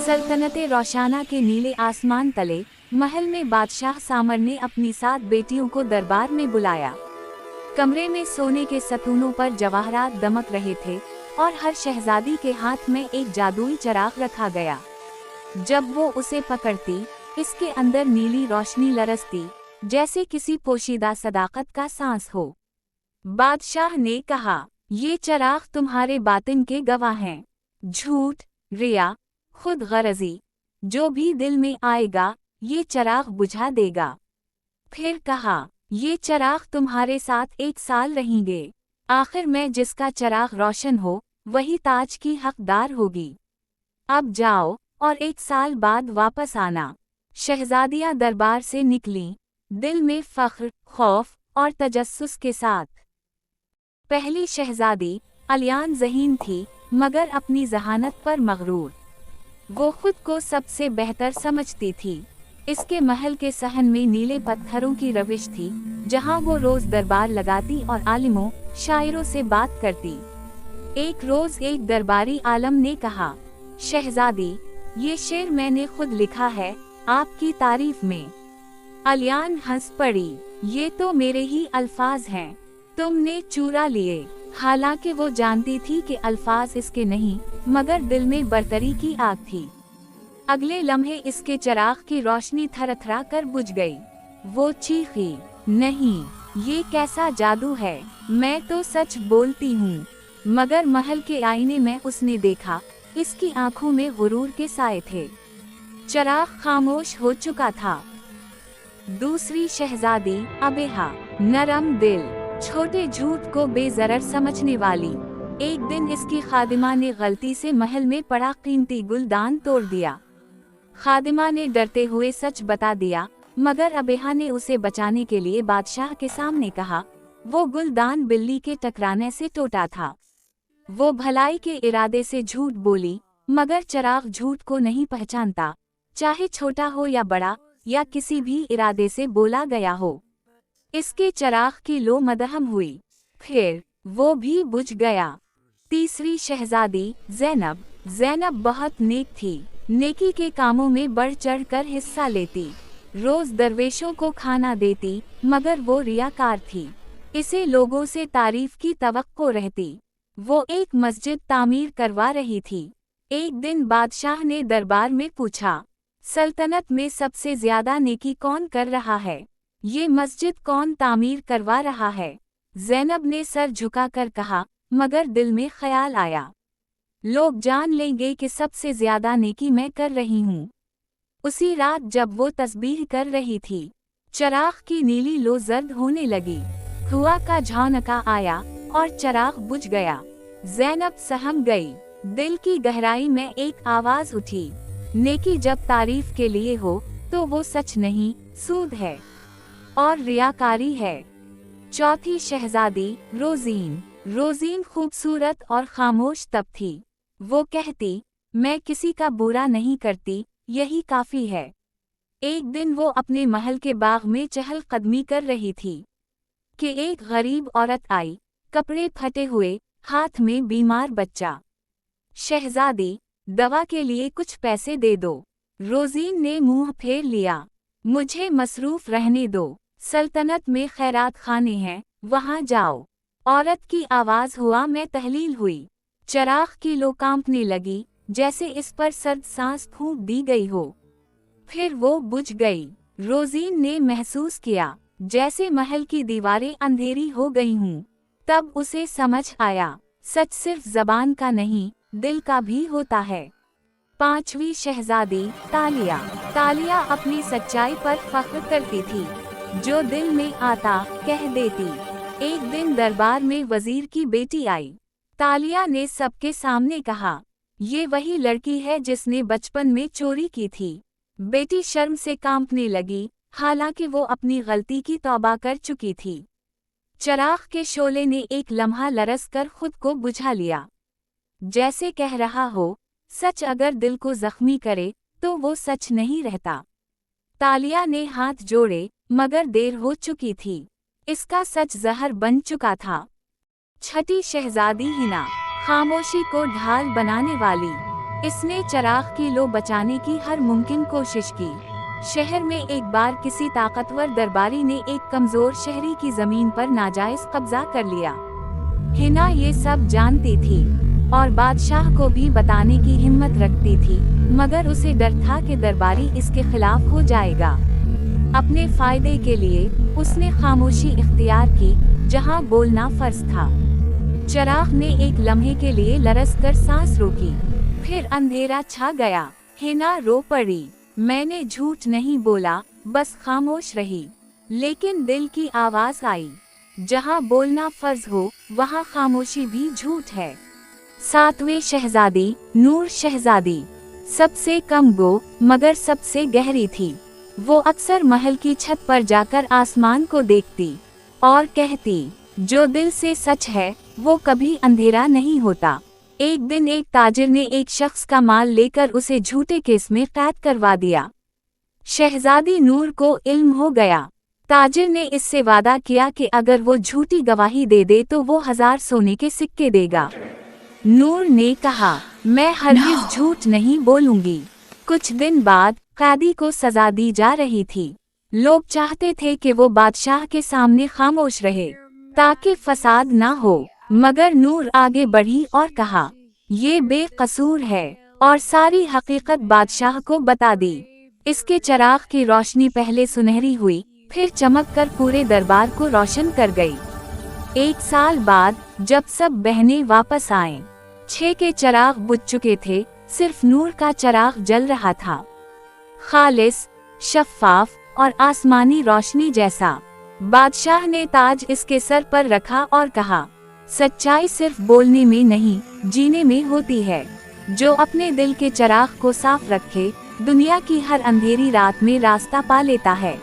सल्तनत रोशाना के नीले आसमान तले महल में बादशाह सामर ने अपनी 7 बेटियों को दरबार में बुलाया। कमरे में सोने के सतूनों पर जवाहरात दमक रहे थे और हर शहजादी के हाथ में एक जादुई चिराग रखा गया। जब वो उसे पकड़ती, इसके अंदर नीली रोशनी लरसती, जैसे किसी पोशीदा सदाकत का सांस हो। बादशाह ने कहा, ये चिराग तुम्हारे बातिन के गवाह हैं। झूठ, रिया, खुद गरजी, जो भी दिल में आएगा ये चिराग बुझा देगा। फिर कहा, ये चिराग तुम्हारे साथ 1 साल रहेंगे। आखिर में जिसका चिराग रोशन हो वही ताज की हकदार होगी। अब जाओ और 1 साल बाद वापस आना। शहजादियां दरबार से निकलीं, दिल में फख्र, खौफ और तजस्सुस के साथ। पहली शहजादी अलियान ज़हीन थी, मगर अपनी ज़हानत पर मगरूर। वो खुद को सबसे बेहतर समझती थी। इसके महल के सहन में नीले पत्थरों की रविश थी, जहां वो रोज दरबार लगाती और आलिमों, शायरों से बात करती। एक रोज एक दरबारी आलम ने कहा, शहजादी, ये शेर मैंने खुद लिखा है आपकी तारीफ में। अलियान हंस पड़ी, ये तो मेरे ही अल्फाज हैं, तुमने चुरा लिए। हालांकि वो जानती थी कि अल्फाज इसके नहीं, मगर दिल में बरतरी की आग थी। अगले लम्हे इसके चिराग की रोशनी थरथरा कर बुझ गई। वो चीखी, नहीं, ये कैसा जादू है, मैं तो सच बोलती हूँ। मगर महल के आईने में उसने देखा, इसकी आंखों में गुरूर के साए थे। चिराग खामोश हो चुका था। दूसरी शहजादी अबेहा, नरम दिल, छोटे झूठ को बेजरर समझने वाली। एक दिन इसकी खादिमा ने गलती से महल में पड़ा कीमती गुलदान तोड़ दिया। खादिमा ने डरते हुए सच बता दिया, मगर अबेहा ने उसे बचाने के लिए बादशाह के सामने कहा, वो गुलदान बिल्ली के टकराने से टूटा था। वो भलाई के इरादे से झूठ बोली, मगर चिराग झूठ को नहीं पहचानता, चाहे छोटा हो या बड़ा, या किसी भी इरादे से बोला गया हो। इसके चिराग की लो मदहम हुई, फिर वो भी बुझ गया। तीसरी शहजादी ज़ैनब बहुत नेक थी, नेकी के कामों में बढ़ चढ़ कर हिस्सा लेती। रोज दरवेशों को खाना देती, मगर वो रियाकार थी, इसे लोगों से तारीफ की तवक्को रहती। वो एक मस्जिद तामीर करवा रही थी। एक दिन बादशाह ने दरबार में पूछा, सल्तनत में सबसे ज्यादा नेकी कौन कर रहा है? ये मस्जिद कौन तामीर करवा रहा है? ज़ैनब ने सर झुकाकर कहा, मगर दिल में ख्याल आया, लोग जान लेंगे कि सबसे ज्यादा नेकी मैं कर रही हूँ। उसी रात जब वो तस्बीह कर रही थी, चिराग की नीली लो जर्द होने लगी। हुआ का झोंका आया और चिराग बुझ गया। ज़ैनब सहम गई। दिल की गहराई में एक आवाज उठी, नेकी जब तारीफ के लिए हो तो वो सच नहीं, सूद है और रियाकारी है। चौथी शहजादी रोजीन खूबसूरत और खामोश तब थी। वो कहती, मैं किसी का बुरा नहीं करती, यही काफी है। एक दिन वो अपने महल के बाग में चहलकदमी कर रही थी कि एक गरीब औरत आई, कपड़े फटे हुए, हाथ में बीमार बच्चा। शहजादी, दवा के लिए कुछ पैसे दे दो। रोजीन ने मुंह फेर लिया, मुझे मसरूफ रहने दो, सल्तनत में खैरात खाने हैं, वहां जाओ। औरत की आवाज हुआ में तहलील हुई। चिराग की लो कांपने लगी, जैसे इस पर सर्द सांस फूंक दी गई हो। फिर वो बुझ गई। रोजीन ने महसूस किया जैसे महल की दीवारें अंधेरी हो गई हूँ। तब उसे समझ आया, सच सिर्फ जबान का नहीं, दिल का भी होता है। पांचवी शहजादी तालिया अपनी सच्चाई पर फख्र करती थी, जो दिल में आता कह देती। एक दिन दरबार में वजीर की बेटी आई। तालिया ने सबके सामने कहा, ये वही लड़की है जिसने बचपन में चोरी की थी। बेटी शर्म से कांपने लगी, हालांकि वो अपनी गलती की तौबा कर चुकी थी। चिराग के शोले ने एक लम्हा लरस कर खुद को बुझा लिया, जैसे कह रहा हो, सच अगर दिल को जख्मी करे तो वो सच नहीं रहता। तालिया ने हाथ जोड़े, मगर देर हो चुकी थी। इसका सच जहर बन चुका था। छठी शहजादी हिना, खामोशी को ढाल बनाने वाली। इसने चिराग की लो बचाने की हर मुमकिन कोशिश की। शहर में एक बार किसी ताकतवर दरबारी ने एक कमजोर शहरी की जमीन पर नाजायज कब्जा कर लिया। हिना ये सब जानती थी और बादशाह को भी बताने की हिम्मत रखती थी, मगर उसे डर था कि दरबारी इसके खिलाफ हो जाएगा। अपने फायदे के लिए उसने खामोशी इख्तियार की, जहां बोलना फर्ज था। चिराग ने एक लम्हे के लिए लरस कर सांस रोकी, फिर अंधेरा छा गया। हिना रो पड़ी। मैंने झूठ नहीं बोला, बस खामोश रही। लेकिन दिल की आवाज आई, जहां बोलना फर्ज हो वहां खामोशी भी झूठ है। 7वें शहजादी, नूर शहजादी, सबसे कम गो मगर सबसे गहरी थी। वो अक्सर महल की छत पर जाकर आसमान को देखती और कहती, जो दिल से सच है वो कभी अंधेरा नहीं होता। एक दिन एक ताजिर ने एक शख्स का माल लेकर उसे झूठे केस में कैद करवा दिया। शहजादी नूर को इल्म हो गया। ताजिर ने इससे वादा किया कि अगर वो झूठी गवाही दे दे तो वो 1000 सोने के सिक्के देगा। नूर ने कहा, मैं हरगिज़ झूठ नहीं बोलूंगी। कुछ दिन बाद कैदी को सजा दी जा रही थी। लोग चाहते थे कि वो बादशाह के सामने खामोश रहे ताकि फसाद ना हो, मगर नूर आगे बढ़ी और कहा, ये बेकसूर है, और सारी हकीकत बादशाह को बता दी। इसके चिराग की रोशनी पहले सुनहरी हुई, फिर चमक कर पूरे दरबार को रोशन कर गई। 1 साल बाद जब सब बहनें वापस आएं, 6 के चिराग बुझ चुके थे, सिर्फ नूर का चिराग जल रहा था, खालिस, शफ़ाफ और आसमानी रोशनी जैसा। बादशाह ने ताज इसके सर पर रखा और कहा, सच्चाई सिर्फ बोलने में नहीं, जीने में होती है। जो अपने दिल के चिराग को साफ रखे, दुनिया की हर अंधेरी रात में रास्ता पा लेता है।